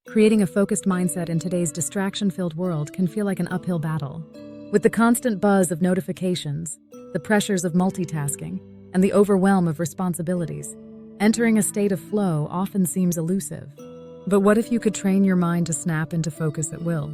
Creating a focused mindset in today's distraction-filled world can feel like an uphill battle. With the constant buzz of notifications, the pressures of multitasking, and the overwhelm of responsibilities, entering a state of flow often seems elusive. But what if you could train your mind to snap into focus at will?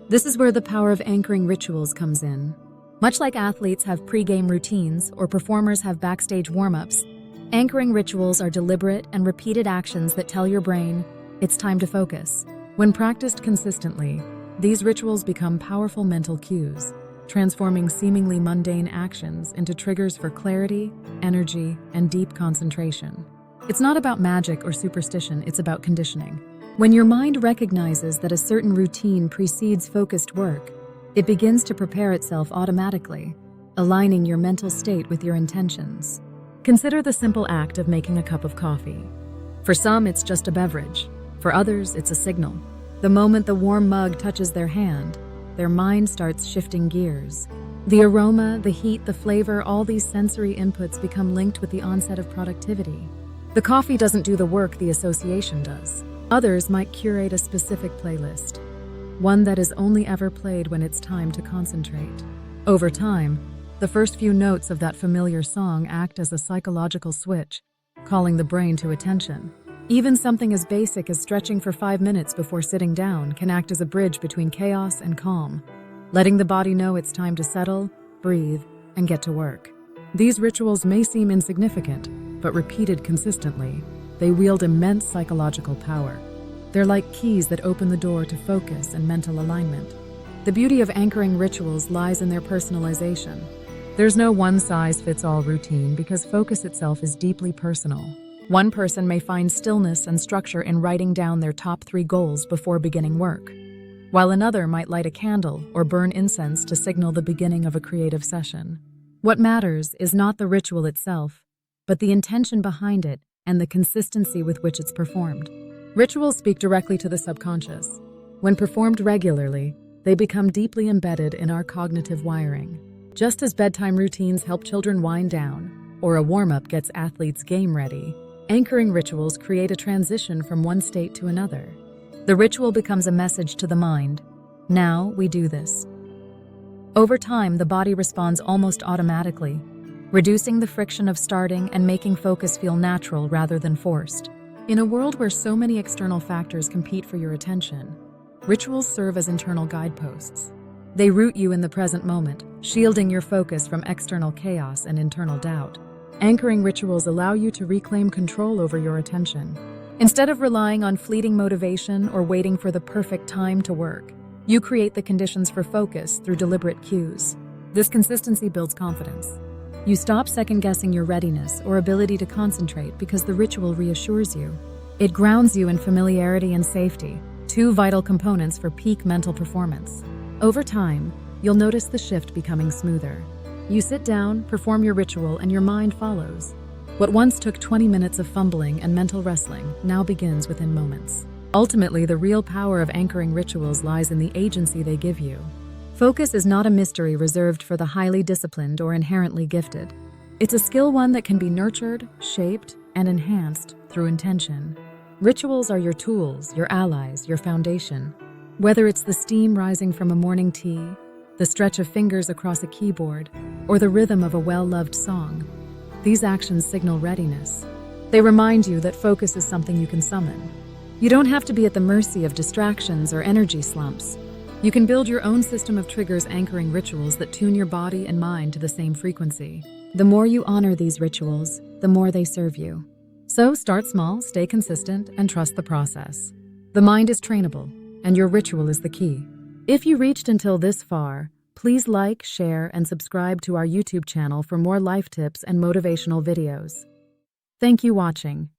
This is where the power of anchoring rituals comes in. Much like athletes have pre-game routines or performers have backstage warm-ups, anchoring rituals are deliberate and repeated actions that tell your brain, it's time to focus. When practiced consistently, these rituals become powerful mental cues, transforming seemingly mundane actions into triggers for clarity, energy, and deep concentration. It's not about magic or superstition, it's about conditioning. When your mind recognizes that a certain routine precedes focused work, it begins to prepare itself automatically, aligning your mental state with your intentions. Consider the simple act of making a cup of coffee. For some, it's just a beverage. For others, it's a signal. The moment the warm mug touches their hand, their mind starts shifting gears. The aroma, the heat, the flavor, all these sensory inputs become linked with the onset of productivity. The coffee doesn't do the work, the association does. Others might curate a specific playlist, one that is only ever played when it's time to concentrate. Over time, the first few notes of that familiar song act as a psychological switch, calling the brain to attention. Even something as basic as stretching for 5 minutes before sitting down can act as a bridge between chaos and calm, letting the body know it's time to settle, breathe, and get to work. These rituals may seem insignificant, but repeated consistently, they wield immense psychological power. They're like keys that open the door to focus and mental alignment. The beauty of anchoring rituals lies in their personalization. There's no one-size-fits-all routine because focus itself is deeply personal. One person may find stillness and structure in writing down their top 3 goals before beginning work, while another might light a candle or burn incense to signal the beginning of a creative session. What matters is not the ritual itself, but the intention behind it and the consistency with which it's performed. Rituals speak directly to the subconscious. When performed regularly, they become deeply embedded in our cognitive wiring. Just as bedtime routines help children wind down, or a warm-up gets athletes game ready, anchoring rituals create a transition from one state to another. The ritual becomes a message to the mind. Now we do this. Over time, the body responds almost automatically, reducing the friction of starting and making focus feel natural rather than forced. In a world where so many external factors compete for your attention, rituals serve as internal guideposts. They root you in the present moment, shielding your focus from external chaos and internal doubt. Anchoring rituals allow you to reclaim control over your attention. Instead of relying on fleeting motivation or waiting for the perfect time to work, you create the conditions for focus through deliberate cues. This consistency builds confidence. You stop second-guessing your readiness or ability to concentrate because the ritual reassures you. It grounds you in familiarity and safety, 2 vital components for peak mental performance. Over time, you'll notice the shift becoming smoother. You sit down, perform your ritual, and your mind follows. What once took 20 minutes of fumbling and mental wrestling now begins within moments. Ultimately, the real power of anchoring rituals lies in the agency they give you. Focus is not a mystery reserved for the highly disciplined or inherently gifted. It's a skill one that can be nurtured, shaped, and enhanced through intention. Rituals are your tools, your allies, your foundation. Whether it's the steam rising from a morning tea, the stretch of fingers across a keyboard, or the rhythm of a well-loved song, these actions signal readiness. They remind you that focus is something you can summon. You don't have to be at the mercy of distractions or energy slumps. You can build your own system of triggers anchoring rituals that tune your body and mind to the same frequency. The more you honor these rituals, the more they serve you. So start small, stay consistent, and trust the process. The mind is trainable, and your ritual is the key. If you reached until this far, please like, share, and subscribe to our YouTube channel for more life tips and motivational videos. Thank you for watching.